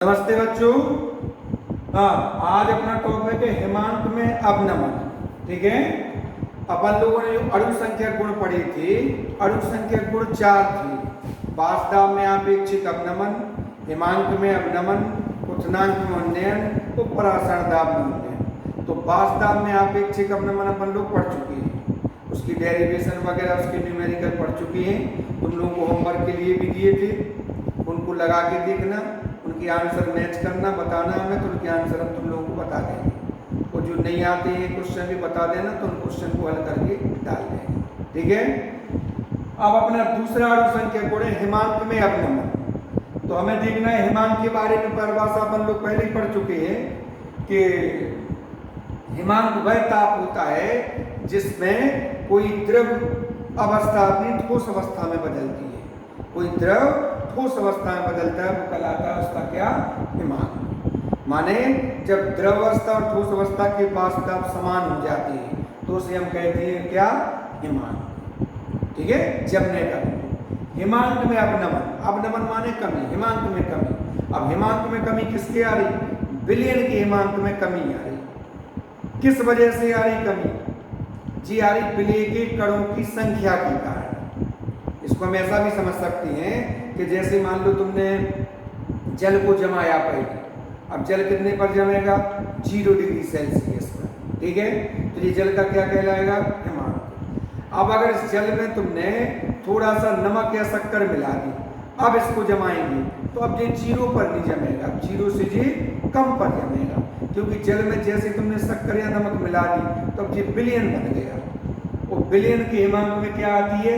नमस्ते बच्चों। हाँ, आज अपना टॉपिक है हिमांक में अवनमन। ठीक है, अपन लोगों ने जो अणु संख्या गुण पढ़ी थी, अणु संख्या गुण 4 थी। वास्तव में आपेक्षिक अवनमन, हिमांक में अवनमन, क्वथनांक में उन्नयन, उपरासरण दाब में उन्नयन। तो वास्तव में आपेक्षिक अवनमन अपन लोग पढ़ चुके हैं, उसकी डेरिवेशन वगैरह उसके न्यूमेरिकल पढ़ चुके हैं। तुम लोगों को होमवर्क के लिए भी दिए थे, उनको लगा के देखना, उनके आंसर मैच करना, बताना हमें, तो उनके आंसर हम तुम लोगों को बता देंगे। और जो नहीं आते हैं क्वेश्चन भी बता देना, तो उन क्वेश्चन को हल करके डाल देंगे। ठीक है, अब अपना दूसरा अणु संख्या गुण है हिमांक में अवनमन। तो हमें देखना है हिमांक के बारे में परिभाषा अपन लोग पहले ही पढ़ चुके हैं कि हिमांक वह ताप होता है जिसमें कोई द्रव अवस्था अपनी ठोस अवस्था में बदलती है। कोई द्रव ठोस अवस्था में बदलता है, वो कहलाता है उसका क्या? हिमांक। माने जब द्रव अवस्था और ठोस अवस्था के पास ताप समान हो जाती है तो उसे हम कहते हैं क्या? हिमांक। ठीक है, जमने का हिमांक में अवनमन। अवनमन माने कमी, हिमांक में कमी। अब हिमांक में कमी किसके आ रही? विलयन के हिमांक में कमी आ रही। किस वजह से आ रही कमी? जी आ रही विलय के कणों की संख्या के कारण। इसको हम ऐसा भी समझ सकते हैं कि जैसे मान लो तुमने जल को जमाया पहले, अब जल कितने पर जमेगा? 0 डिग्री सेल्सियस पर। ठीक है, तो ये जल का क्या कहलाएगा? हिमांक। अब अगर इस जल में तुमने थोड़ा सा नमक या शक्कर मिला दी, अब इसको जमाएंगे तो अब ये 0 पर नहीं जमेगा, 0 से ये कम पर जमेगा, क्योंकि जल में जैसे तुमने शक्कर या नमक मिला दी तो अब ये विलयन बन गया। और विलयन के हिमांक में क्या आती है?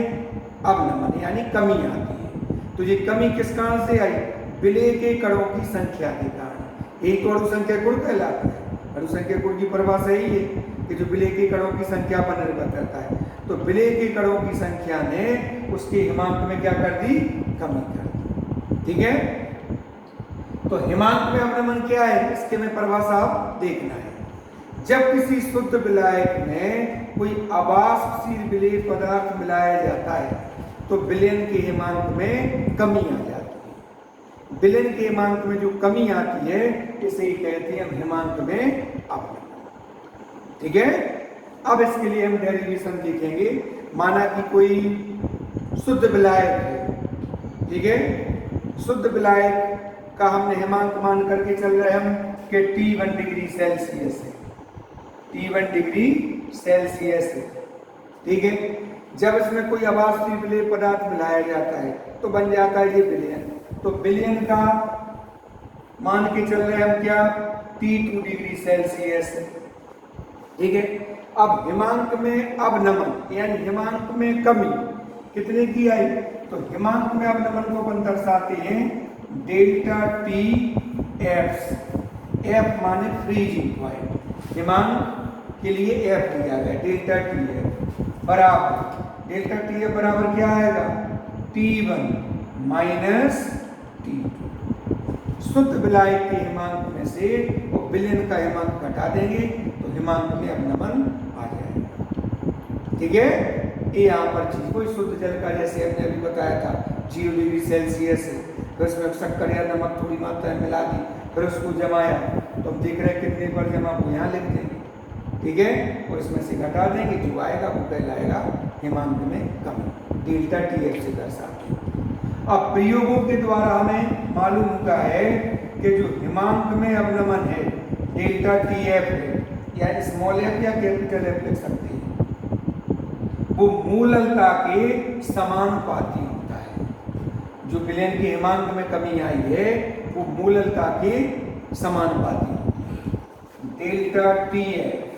अवनमन, यानी कमी आती है। तो ये कमी किस कारण से आई? विलय के कणों की संख्या के कारण। एक अणु संख्या गुण कहलाता है। अणु संख्या गुण की परिभाषा यही है कि जो विलय के कणों की संख्या पर निर्भर करता है। तो विलय के कणों की संख्या ने उसके हिमांक में क्या कर दी? कमी कर दी। ठीक है, तो हिमांक में अवनमन क्या है, इसके में परिभाषा आप देखना है। जब किसी शुद्ध विलायक में कोई अवाष्पशील विलेय पदार्थ मिलाया जाता है तो विलयन के हिमांक में कमी आ जाती है। विलयन के हिमांक में जो कमी आती है इसे कहते हैं हिमांक में अवनमन। ठीक है, अब इसके लिए हम डेरिवेशन देखेंगे। माना कि कोई शुद्ध विलायक है, ठीक है, शुद्ध विलायक का हमने हिमांक मान करके चल रहे हम कि T1 डिग्री सेल्सियस है, T1 डिग्री सेल्सियस है। ठीक है, जब इसमें कोई अवाष्पशील विलेय पदार्थ मिलाया जाता है तो बन जाता है ये विलयन। तो विलयन का मान के चल रहे हम क्या? T2 डिग्री सेल्सियस है। ठीक है, अब हिमांक में अवनमन यानी हिमांक में कमी कितने की आई? तो हिमांक में अवनमन को अपन दर्शाते हैं डेल्टा टी एफ। एफ माने फ्रीजिंग पॉइंट, हिमांक के लिए एफ दिया गया, डेल्टा टी एफ बराबर, डेल्टा टी एफ बराबर क्या आएगा? T1 minus T2। शुद्ध विलायक के हिमांक में से वो विलयन का हिमांक घटा देंगे तो हिमांक में अवनमन आ जाएगा। ठीक है, ये यहाँ पर चीज कोई शुद्ध जल का जैसे हमने अभी बताया था 0 डिग्री सेल्सियस है, फिर उसमें शक्कर या नमक थोड़ी मात्रा में मिला दी, फिर उसको जमाया तो हम देख रहे हैं कितने पर जमा, वो यहाँ लिख देंगे। ठीक है, और इसमें से घटा देंगे, जो आएगा वो कहलाएगा हिमांक में कमी, डेल्टा टी एफ से दर्शाते हैं। अब प्रयोगों के द्वारा हमें मालूम होता है कि जो हिमांक में अवनमन है डेल्टा टी एफ है, या स्मॉल एफ या कैपिटल एफ लिख सकते हैं, वो मूललता के समानुपाती होता है। जो विलयन के हिमांक में कमी आई है वो मूललता के समानुपाती होती है। डेल्टा टी एफ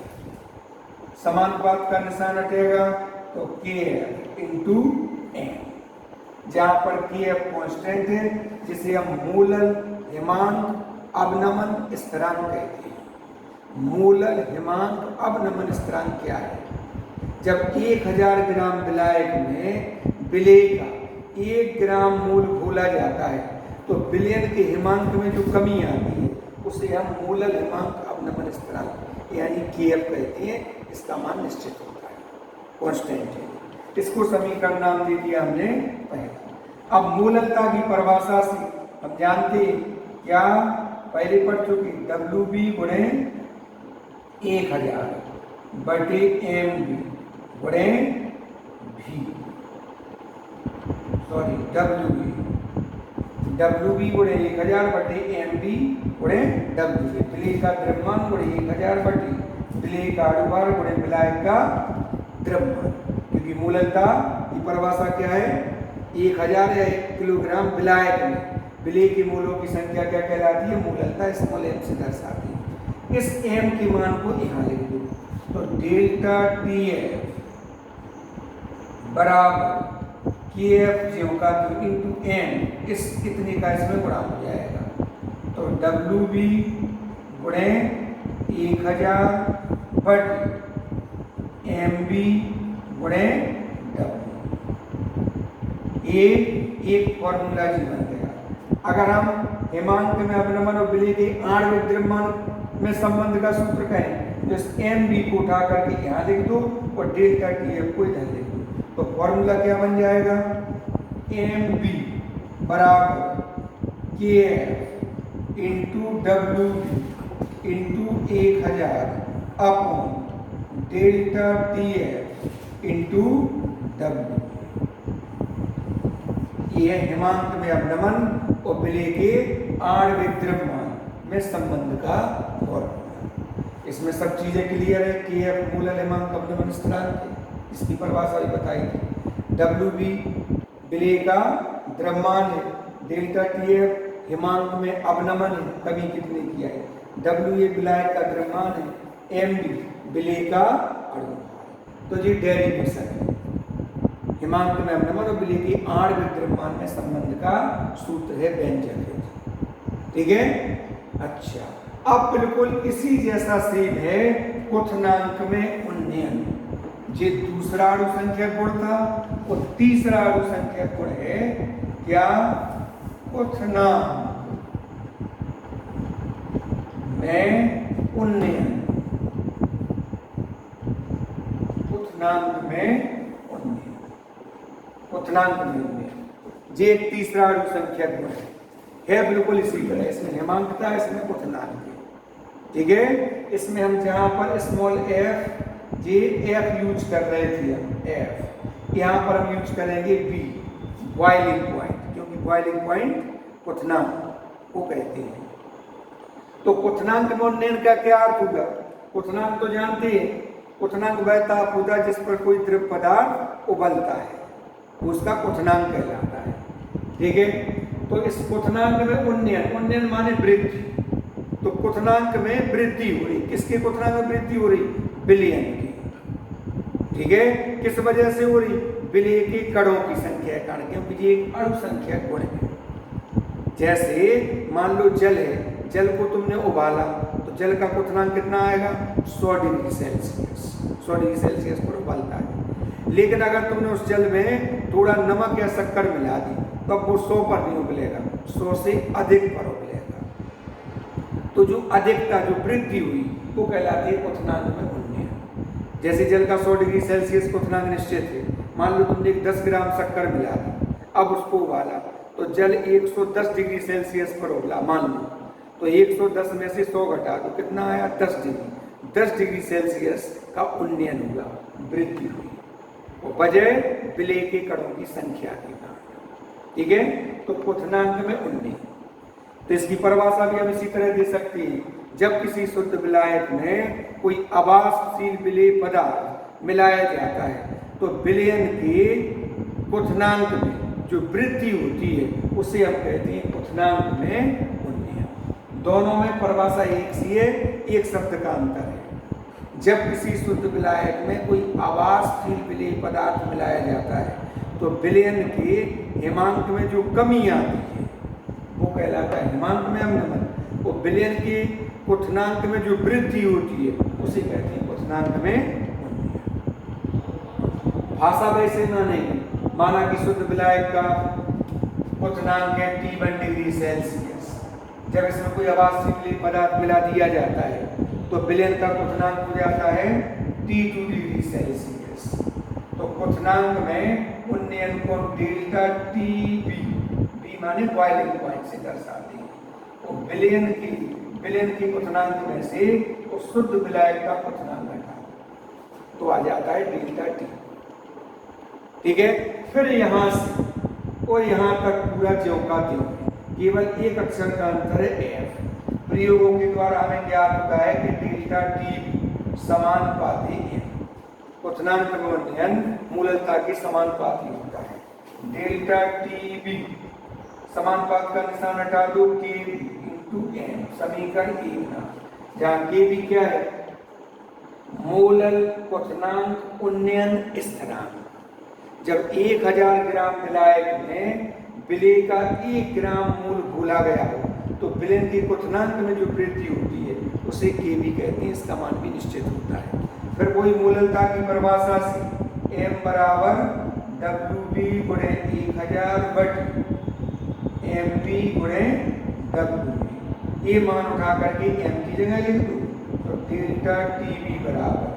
समानुपात का निशान हटेगा तो के एफ इंटू एन, जहां पर के एफ कॉन्स्टेंट है, जिसे हम मूलल हिमांक अवनमन स्थिरांक कहते हैं। मूलल हिमांक अवनमन स्थिरांक क्या है? जब 1000 ग्राम विलायक में विलेय का 1 ग्राम मूल घोला जाता है तो विलयन के हिमांक में जो कमी आती है उसे हम मूलल हिमांक अवनमन स्थिरांक यानी केएफ कहते हैं। इसका मान निश्चित होता है, कांस्टेंट है। इसको समीकरण नाम दे दिया हमने पहले। अब मूललता की परिभाषा से हम जानते हैं क्या पहले पढ़ चुकी, डब्ल्यू बी गुणे 1000 बटे एम बी गुणे भी, सॉरी डब्ल्यू बी गुणे 1000 बटे एम बी गुणे डब्ल्यू बी, विलेय का द्रव्यमान गुणे 1000 बटे विलेय का अणुभार गुणे विलायक का द्रव्यमान, क्योंकि मूलतः की परिभाषा क्या है, 1000 या 1 किलोग्राम विलायक में विलेय के मोलों की संख्या क्या कहलाती है, मूलतः स्मॉल एम से दर्शाती है। इस एम के मान को यहाँ लिख दो, तो डेल्टा टी एफ बराबर के एफ जीव का इंटू एम, इस कितने का इसमें गुणा हो जाएगा, तो डब्ल्यू बी गुणे 1000 बटे एम बी गुणे डब्ल्यू, ये एक फॉर्मूला जी बन गया। अगर हम हिमांक में अवनमन और विलेय के आणविक द्रव्यमान में संबंध का सूत्र कहें, तो एम बी को उठा करके यहाँ लिख दो और डेल्टा टी एफ को इधर लिख दो, तो फॉर्मूला क्या बन जाएगा, एम बी बराबर K F into W B into 1000 upon delta T F into W. यह हिमांक में अवनमन और विलेय के आणविक द्रव्यमान में संबंध का फॉर्मूला। इसमें सब चीजें क्लियर है, के एफ मूलल हिमांक अवनमन स्थिरांक है, इसकी परिभाषा भी बताई थी। डब्ल्यू बी विलेय का द्रव्यमान है, डेल्टा टी एफ हिमांक में अवनमन है, कभी कितने किया है, डब्ल्यू ए विलायक का द्रव्यमान है, एम बी विलेय का अणुभार। तो ये डेरिवेशन है, हिमांक में अवनमन और विलेय के आणविक द्रव्यमान में संबंध का सूत्र है, व्यंजक है, ठीक है। अच्छा, अब बिल्कुल इसी जैसा सेम है क्वथनांक में उन्नयन, ये दूसरा अणु संख्या गुण था और तीसरा अणु संख्या गुण है क्या, क्वथनांक में उन्नयन, क्वथनांक में क्वथनांक में उन्नयन, ये एक तीसरा अणु संख्या गुण है बिल्कुल इसी तरह, इसमें हिमांक था, इसमें क्वथनांक है, ठीक है। इसमें हम जहां पर स्मॉल एफ, ये एफ यूज कर रहे थे हम एफ, यहाँ पर हम यूज करेंगे बी, बॉइलिंग पॉइंट, क्योंकि बॉइलिंग पॉइंट क्वथनांक को कहते हैं। तो क्वथनांक में उन्नयन का क्या अर्थ होगा, क्वथनांक तो जानते हैं, क्वथनांक वह ताप होता है जिस पर कोई द्रव पदार्थ उबलता है, उसका क्वथनांक कहलाता है, ठीक है। तो इस क्वथनांक में उन्नयन, उन्नयन माने वृद्धि, तो क्वथनांक में वृद्धि हो रही, किसके क्वथनांक में वृद्धि हो रही, विलयन की, ठीक है। किस वजह से हो रही, विलेय के कणों की संख्या के कारण, क्योंकि ये एक अणु संख्या गुण है। जैसे मान लो जल है, जल को तुमने उबाला तो जल का क्वथनांक कितना आएगा, 100 डिग्री सेल्सियस, 100 डिग्री सेल्सियस पर उबलता है। लेकिन अगर तुमने उस जल में थोड़ा नमक या शक्कर मिला दी तो अब वो 100 पर नहीं उबलेगा, 100 से अधिक पर उबलेगा। तो जो अधिकता, जो वृद्धि हुई वो कहलाती है क्वथनांक में उन्नयन। जैसे जल का 100 डिग्री सेल्सियस क्वथनांक निश्चित है, मान लो तुमने 10 ग्राम शक्कर मिला दी, अब उसको उबाला तो जल 110 डिग्री सेल्सियस पर उबला मान लो, तो 110 में से 100 घटा दो, कितना आया, 10 डिग्री, 10 डिग्री सेल्सियस का उन्नयन हुआ, वृद्धि हुई, वजह विलेय के कणों की संख्या के कारण, ठीक है। तो क्वथनांक में उन्नयन, तो इसकी परिभाषा भी हम इसी तरह दे सकते हैं, जब किसी शुद्ध विलायक में कोई आवासशील विलेय पदार्थ मिलाया जाता है तो विलयन के क्वथनांक में जो वृद्धि होती है उसे हम कहते हैं क्वथनांक में उन्नयन। दोनों में परिभाषा एक सी है, एक शब्द का अंतर है। जब किसी शुद्ध विलायक में कोई आवासशील विलेय पदार्थ मिलाया जाता है तो विलयन के हिमांक में जो कमी आती है वो कहलाता है हिमांक में अवनमन, और विलयन के क्वथनांक में जो वृद्धि होती है उसे कहते हैं क्वथनांक में उन्नयन। भाषा वैसे मानेगी, माना कि शुद्ध विलायक का क्वथनांक है T1 डिग्री सेल्सियस, जब इसमें कोई आवासशील पदार्थ मिला दिया जाता है तो विलयन का क्वथनांक हो जाता है T2 डिग्री सेल्सियस। तो क्वथनांक में उन्नयन को डेल्टा टी बी, बी माने बॉइलिंग पॉइंट से दर्शाते हैं, वो विलयन की क्वथनांक में से वो शुद्ध विलायक का क्वथनांक घटाओ तो आ जाता है डेल्टा टी। ठीक है, फिर यहां से और यहां तक पूरा ज्यों का त्यों, केवल एक अक्षर का अंतर है एफ। प्रयोगों के द्वारा हमें ज्ञात होता है कि डेल्टा टी समानुपाती है, क्वथनांक में उन्नयन मूलता के समानुपाती होता है। डेल्टा टी बी समानुपात का निशान हटा दो, के इंटू एम, समीकरण 1 जहां के बी क्या है, मोलल क्वथनांक उन्नयन स्थिरांक। जब 1000 ग्राम विलायक में विलेय का 1 ग्राम मूल घोला गया हो तो विलयन के क्वथनांक में जो वृद्धि होती है उसे केबी कहते हैं, इसका मान भी निश्चित होता है। फिर वही मूललता की परिभाषा से m बराबर WB गुणे 1000 बटे MP गुणे WB, ये मान उठा करके m की जगह लिख दो तो डेल्टा TB बराबर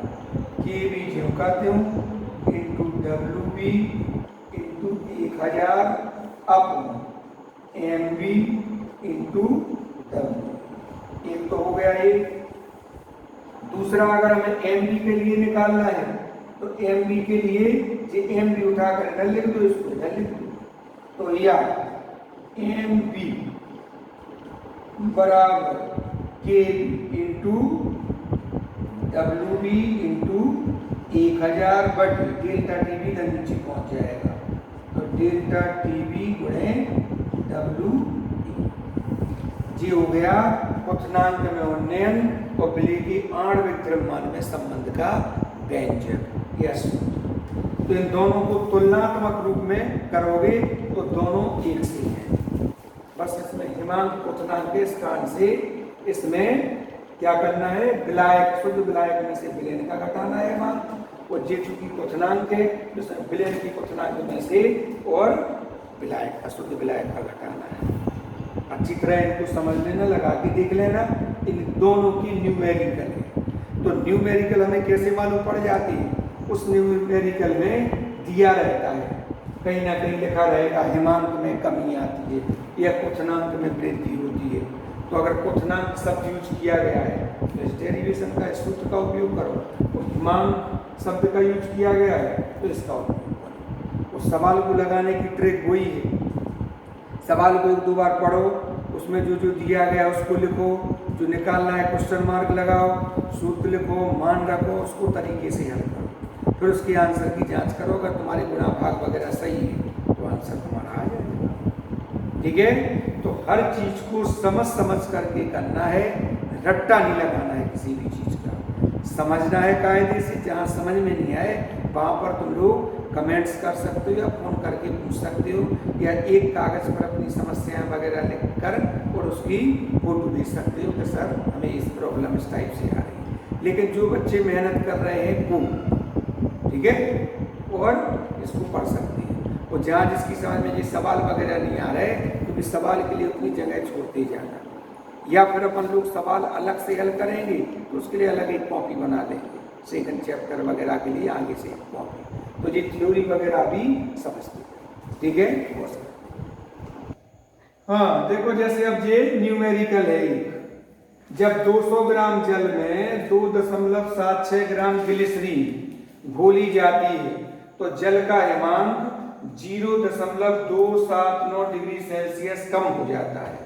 KB ज्यों का त्यों into WB into 1000 upon MB into W। एक तो हो गया ये। दूसरा अगर हमें MB के लिए निकालना है तो MB के लिए ये MB उठा कर इधर लिख दो, इसको इधर लिख दो तो या MB बराबर KB इंटू WB इंटू 1000 बटे डेल्टा TB इधर नीचे पहुंच जाएगा तो डेल्टा TB गुणे WB। जी हो गया क्वथनांक में उन्नयन और विलेय के आणविक द्रव्यमान में संबंध का व्यंजक। यस, तो इन दोनों को तुलनात्मक रूप में करोगे तो दोनों एक से हैं। बस इसमें हिमांक क्वथनांक के इस कारण से इसमें क्या करना है, विलायक शुद्ध विलायक में से विलयन का घटाना है मान, और जे चूंकि क्वथनांक है तो विलयन की क्वथनांक में से और विलायक का शुद्ध विलायक का घटाना है। अच्छी तरह इनको समझ लेना, लगा के देख लेना। इन दोनों की न्यूमेरिकल है तो न्यूमेरिकल हमें कैसे मालूम पड़ जाती है, उस न्यूमेरिकल में दिया रहता है, कहीं ना कहीं लिखा रहेगा हिमांक में कमी आती है या क्वथनांक में वृद्धि होती है। तो अगर क्वथनांक शब्द यूज किया गया है तो इस डेरिवेशन का, इस सूत्र का उपयोग करो। हिमांक शब्द का यूज किया गया है तो इसका उपयोग करो। उस सवाल को लगाने की ट्रिक वही है, सवाल को 1-2 बार पढ़ो, उसमें जो जो दिया गया उसको लिखो, जो निकालना है क्वेश्चन मार्क लगाओ, सूत्र लिखो, मान रखो, उसको तरीके से हल करो, फिर उसके आंसर की जांच करो। अगर तुम्हारे गुणा भाग वगैरह सही है तो आंसर तुम्हारा आ जाएगा। ठीक है, तो हर चीज को समझ करके करना है, रट्टा नहीं लगाना है किसी भी चीज का, समझना है कायदे से। जहाँ समझ में नहीं आए वहाँ पर तुम लोग कमेंट्स कर सकते हो या फोन करके पूछ सकते हो, या एक कागज पर अपनी समस्याएं वगैरह लिख कर और उसकी फोटो भेज सकते हो कि सर हमें इस प्रॉब्लम इस टाइप से आ रही है। लेकिन जो बच्चे मेहनत कर रहे हैं वो, ठीक है, और इसको पढ़ सकते हैं, और जहाँ जिसकी समझ में ये सवाल वगैरह नहीं आ रहे तो इस सवाल के लिए उतनी जगह छोड़ते जाना, या फिर अपन लोग सवाल अलग से हल करेंगे तो उसके लिए अलग एक कॉपी बना लेंगे, सेकंड चैप्टर वगैरह के लिए आगे से कॉपी, तो ये थ्योरी वगैरह भी समझते हैं। ठीक है, हाँ देखो जैसे अब ये न्यूमेरिकल है, जब 200 ग्राम जल में 2.76 ग्राम ग्लिसरीन घोली जाती है तो जल का हिमांक 0.279 डिग्री सेल्सियस कम हो जाता है।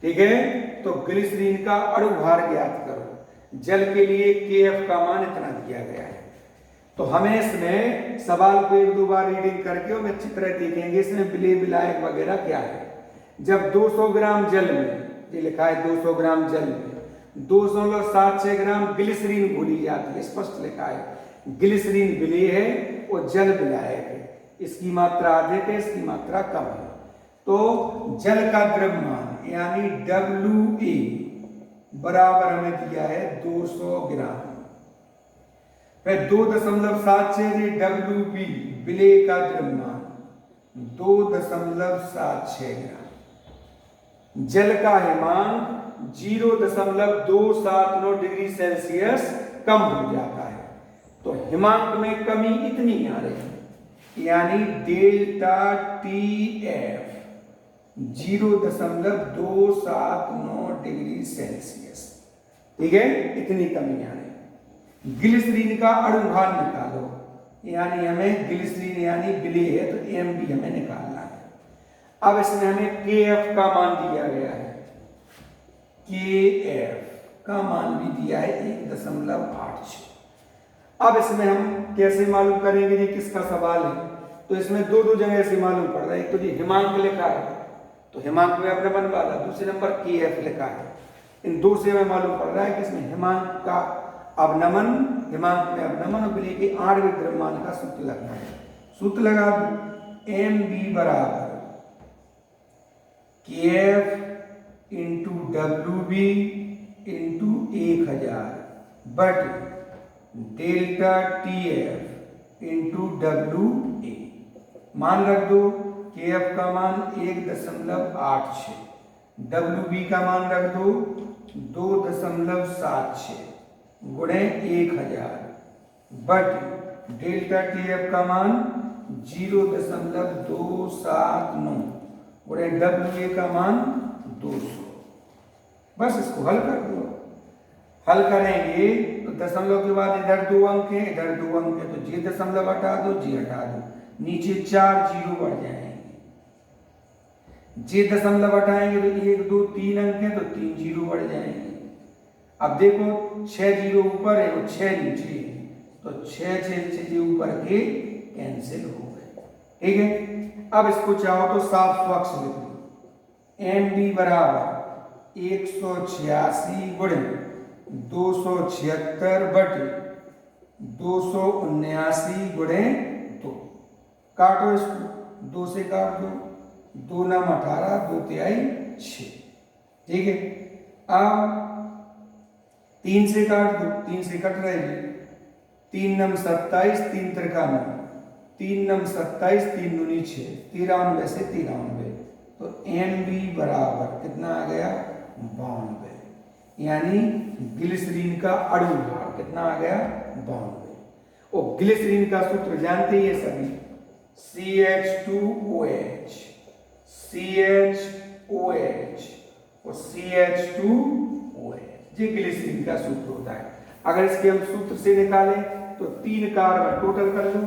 ठीक है, तो ग्लिसरीन का अणु भार ज्ञात करो। जल के लिए KF का मान इतना दिया गया है, तो हमें इसमें सवाल को 1-2 बार रीडिंग करके हम अच्छी तरह देखेंगे इसमें विलेय विलायक वगैरह क्या है। जब 200 ग्राम जल में, ये लिखा है 200 ग्राम जल में 2.76 ग्राम ग्लिसरीन घोली जाती है, स्पष्ट लिखा है ग्लिसरीन विलेय है और जल विलायक है, इसकी मात्रा अधिक है, इसकी मात्रा कम है। तो जल का द्रव्यमान यानी WA बराबर हमें दिया है 200 ग्राम, फिर 2.76 WB विलेय का द्रव्यमान 2.76 ग्राम, जल का हिमांक 0.279 डिग्री सेल्सियस कम हो जाता है। तो हिमांक में कमी इतनी आ रही है, यानी डेल्टा TF 0.279 डिग्री सेल्सियस। ठीक है, इतनी कमी है। ग्लिसरीन का अणुभार निकालो, यानी हमें ग्लिसरीन यानी विलेय है तो MB हमें निकालना है। अब इसमें हमें KF का मान दिया गया है, KF का मान भी दिया है 1.86। अब इसमें हम कैसे मालूम करेंगे जी, किसका सवाल है? तो इसमें दो जगह से मालूम पड़ रहा है। एक तो जी हिमांक लिखा है तो हिमांक में अपने बन वाला, दूसरे नंबर KF लिखा है। इन दो से हमें मालूम पड़ रहा है कि इसमें हिमांक का अवनमन, हिमांक में अवनमन और विलेय के आणविक द्रव्यमान का सूत्र लगना है। सूत्र लगा MB बराबर KF into WB into 1000 but delta TF into WA। मान रख दो, KF का मान 1.86, WB का मान रख दो 2.76 गुणे 1000 बट डेल्टा TF का मान 0.279 गुणे WA का मान 200। बस इसको हल कर दो। हल करेंगे तो दशमलव के बाद इधर 2 अंक है, इधर 2 अंक है, तो जी दशमलव हटा दो, जी हटा दो, नीचे 4 जीरो बढ़ जाएंगे। जी दशमलव हटाएंगे तो 1 2 3 अंक है तो 3 जीरो बढ़ जाएंगे। अब देखो 6 जीरो ऊपर है और 6 नीचे है, तो 6 ऊपर के कैंसिल हो गए। ठीक है, अब इसको चाहो तो साफ स्वच्छ लिख लो, MB बराबर 186 गुणे 276 बटे 279 गुणे 2। काटो इसको, 2 से काट दो, 2 नम 18, 2 तिहाई 6। ठीक है, अब 3 से काट दो, 3 से कट रहेगी, 3 नम 27, 3 त्रिका 9, 3 नम 27, 3 दूनी 6, 93 से 93, तो MB बराबर कितना आ गया 92। यानी ग्लिसरीन का अणुभार कितना आ गया 92। और ग्लिसरीन का सूत्र जानते ही है सभी, CH2OH, CHOH और CH2OH, ये ग्लिसरीन का सूत्र होता है। अगर इसके हम सूत्र से निकालें तो 3 कार्बन टोटल कर लो।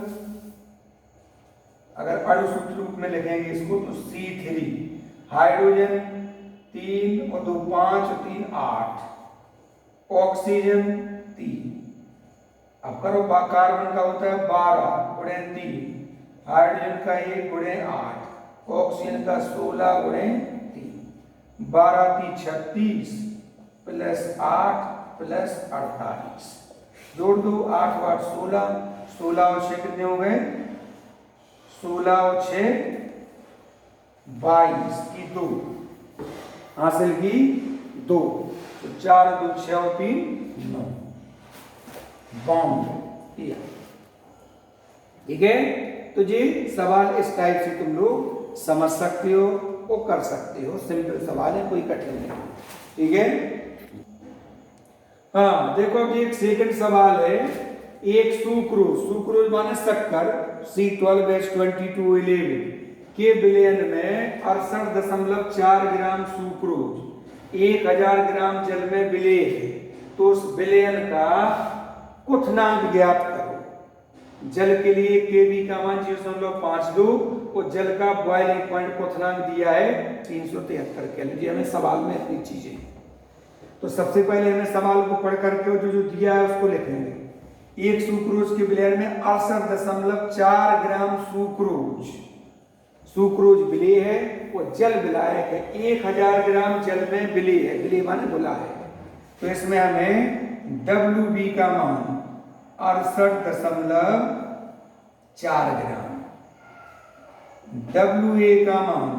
अगर अणु सूत्र रूप में लिखेंगे इसको तो C3, हाइड्रोजन 3 और 2 5 और 3 8, ऑक्सीजन 3। अब करो, कार्बन का होता है 12 गुणे 3, हाइड्रोजन का 1 गुणे 8, ऑक्सीजन का 16 गुणे 3, 12 3 36 प्लस 8 प्लस 48, जोड़ दो 8 8 16, 16 और 6 कितने हो गए, 16 और 6 22 की 2 हासिल की 2, तो 4 2 6 और 3 9, 92। ठीक है, तो ये सवाल इस टाइप से तुम लोग समझ सकते हो और कर सकते हो। सिंपल सवाल है, कोई कठिन नहीं। ठीक है, हाँ देखो कि एक सेकंड सवाल है, एक सुक्रोज माने शक्कर C12H2211 के विलयन में 68.4 ग्राम सुक्रोज 1000 ग्राम जल में विलेय है, तो उस विलयन का क्वथनांक ज्ञात करो। जल के लिए Kb का मान 0.52 और जल का बॉइलिंग पॉइंट क्वथनांक दिया है 373 केल्विन। हमें सवाल में इतनी चीजें, तो सबसे पहले हमें सवाल को पढ़ करके जो दिया है उसको लिखेंगे। एक सुक्रोज के विलयन में 68.4 ग्राम सुक्रोज विलेय है और जल विलायक है 1000 ग्राम जल में विलेय है, विलेय माने घुला है। तो इसमें हमें WB का मान 68.4 ग्राम, WA का मान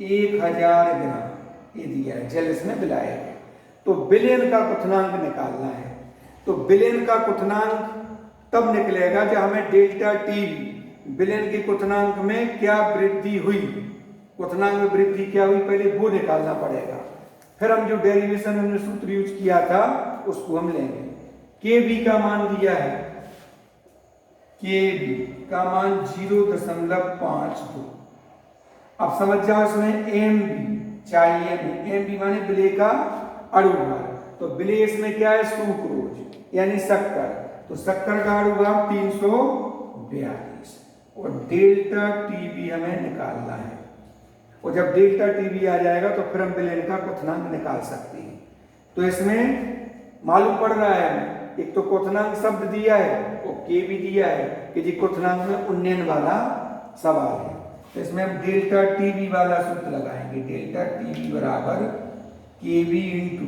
1000 ग्राम ये दिया है, जल इसमें विलायक है। तो विलयन का क्वथनांक निकालना है। तो विलयन का क्वथनांक तब निकलेगा जब हमें डेल्टा टी विलयन के क्वथनांक में क्या वृद्धि हुई, क्वथनांक में वृद्धि क्या हुई पहले वो निकालना पड़ेगा। फिर हम जो डेरिवेशन हमने सूत्र यूज किया था उसको हम लेंगे। Kb का मान दिया है, Kb का मान 0.52 अब समझ जाओ इसमें एम बी चाहिए, एम बी माने विलेय का अणु भार। तो विलेय इसमें क्या है, सुक्रोज यानी शक्कर। तो शक्कर का अणु भार 342 और डेल्टा टीबी हमें निकालना है। और जब डेल्टा टीबी आ जाएगा तो फिर हम विलेय का क्वथनांक निकाल सकते हैं। तो इसमें मालूम पड़ रहा है हमें, एक तो क्वथनांक शब्द दिया है और के भी दिया है कि जी क्वथनांक में उन्नयन वाला सवाल है। तो इसमें हम डेल्टा टीबी वाला सूत्र लगाएंगे। डेल्टा टीबी बराबर K B into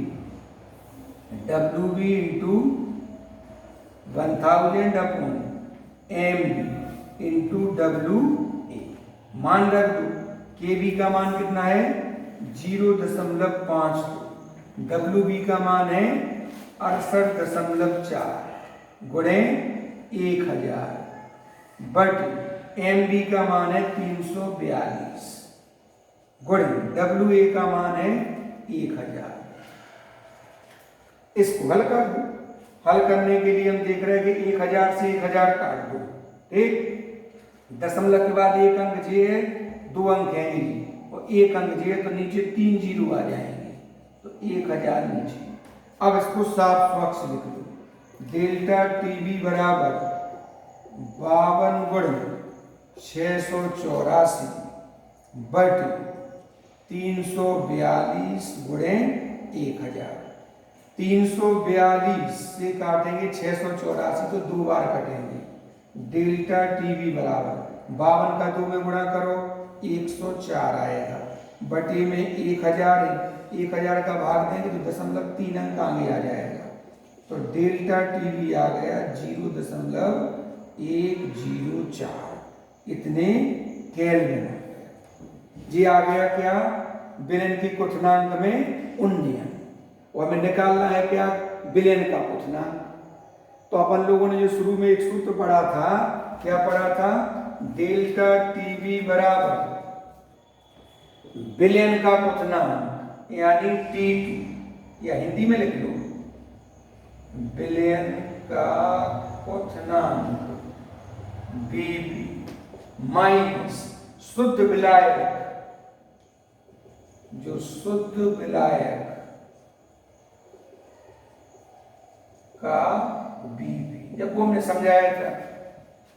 W B into 1000 upon M B into W A. मान रख दो के बी का मान कितना है 0.5, डब्ल्यू बी का मान है 68.4 गुणे 1000 बट एम बी का मान है 342 गुणे डब्ल्यू ए का मान है 1000। इसको हल कर दो। हल करने के लिए हम देख रहे हैं कि 1000 से 1000 काट दो, ठीक। दशमलव के बाद एक अंक जी है, 2 अंक है जी और एक अंक जी है, तो नीचे 3 जीरो आ जाएंगे, तो 1000 नीचे। अब इसको साफ स्वच्छ लिख दो। डेल्टा टीबी बराबर 52 गुणे 684 बट 342 गुणे 1000। 342 से काटेंगे 684 तो 2 बार कटेंगे। डेल्टा टीबी बराबर 52 का 2 में गुणा करो 104 आएगा, बटे में 1000 है, 1000 का भाग देंगे तो 0.3 अंक आगे आ जाएगा। तो डेल्टा टीबी आ गया 0.104, इतने केल्विन। जी आ गया क्या, विलयन की क्वथनांक में उन्नयन। और हमें निकालना है क्या, विलयन का क्वथनांक। तो अपन लोगों ने जो शुरू में एक सूत्र पढ़ा था, क्या पढ़ा था, डेल्टा टीबी बराबर विलयन का क्वथनांक यानी T2, या हिंदी में लिख लो विलयन का क्वथनांक Bp माइनस शुद्ध विलायक, जो शुद्ध विलायक का Bp। जब वो हमने समझाया था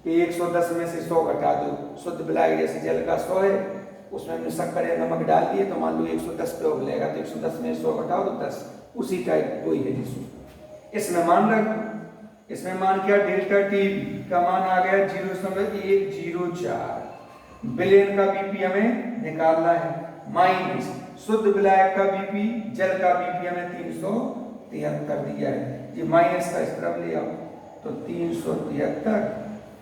कि 110 में से 100 घटा दो, शुद्ध विलायक जैसे जल का 100 है, उसमें हमने शक्कर या नमक डाल दिए तो मान लो 110 पे उबलेगा, तो 110 में 100 घटाओ तो 10, उसी टाइप वही है जिसमें। इसमें मान रखो, इसमें मान क्या, डेल्टा टी का मान आ गया 0.104, विलयन का बीपी हमें निकालना है, माइनस शुद्ध विलायक का बीपी, जल का बीपी हमें 373 दिया है, ये माइनस का इस तरफ ले आओ तो 373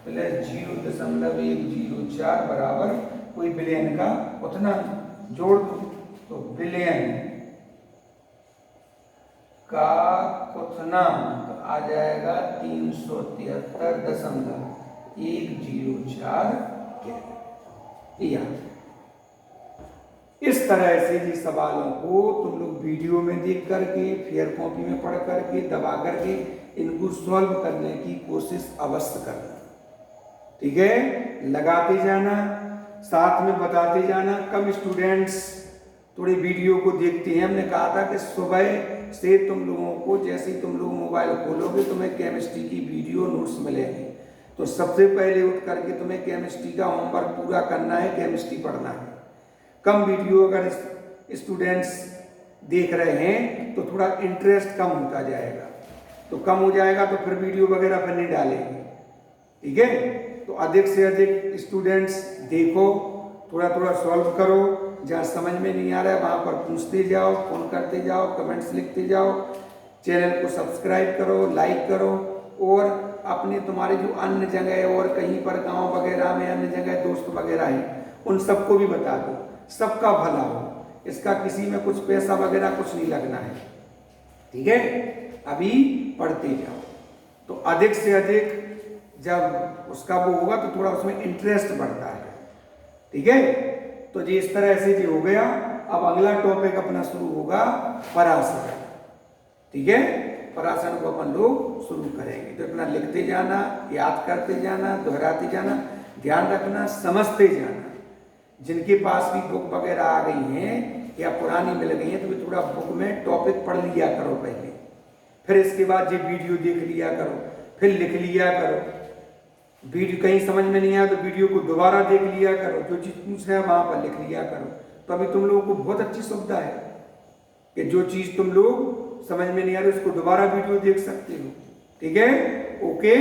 प्लस 0.104 बराबर कोई विलयन का उतना जोड़ दो, तो विलयन का क्वथनांक आ जाएगा 373.104 केल्विन। इस तरह से जी सवालों को तुम लोग वीडियो में देख करके, फिर कॉपी में पढ़ करके, दबा करके इनको सॉल्व करने की कोशिश अवश्य करना, ठीक है। लगाते जाना, साथ में बताते जाना। कम स्टूडेंट्स थोड़ी वीडियो को देखते हैं। हमने कहा था कि सुबह से तुम लोगों को जैसे ही तुम लोग मोबाइल खोलोगे तुम्हें केमिस्ट्री की वीडियो नोट्स मिलेंगे, तो सबसे पहले उठ करके तुम्हें केमिस्ट्री का होमवर्क पूरा करना है, केमिस्ट्री पढ़ना है। कम वीडियो अगर स्टूडेंट्स देख रहे हैं तो थोड़ा इंटरेस्ट कम होता जाएगा, तो कम हो जाएगा तो फिर वीडियो वगैरह फिर नहीं डालेंगे, ठीक है। तो अधिक से अधिक स्टूडेंट्स देखो, थोड़ा थोड़ा सॉल्व करो, जहाँ समझ में नहीं आ रहा है वहाँ पर पूछते जाओ, फोन करते जाओ, कमेंट्स लिखते जाओ, चैनल को सब्सक्राइब करो, लाइक करो, और अपने तुम्हारे जो अन्य जगह और कहीं पर गांव वगैरह में अन्य जगह दोस्त वगैरह हैं उन सबको भी बता दो, सबका भला हो। इसका किसी में कुछ पैसा वगैरह कुछ नहीं लगना है, ठीक है। अभी पढ़ते जाओ, तो अधिक से अधिक जब उसका वो होगा तो थोड़ा उसमें इंटरेस्ट बढ़ता है, ठीक है। तो जी इस तरह से जी हो गया। अब अगला टॉपिक अपना शुरू होगा पराशरण, ठीक है। पराशरण को अपन लोग शुरू करेंगे, तो अपना लिखते जाना, याद करते जाना, दोहराते जाना, ध्यान रखना, समझते जाना। जिनके पास भी बुक वगैरह आ गई हैं या पुरानी मिल गई हैं तो वे थोड़ा बुक में टॉपिक पढ़ लिया करो पहले, फिर इसके बाद ये वीडियो देख लिया करो, फिर लिख लिया करो। वीडियो कहीं समझ में नहीं आया तो वीडियो को दोबारा देख लिया करो, जो चीज़ पूछ रहे हैं वहाँ पर लिख लिया करो। तो अभी तुम लोगों को बहुत अच्छी सुविधा है कि जो चीज़ तुम लोग समझ में नहीं आ रही उसको दोबारा वीडियो देख सकते हो। ठीक है, ओके।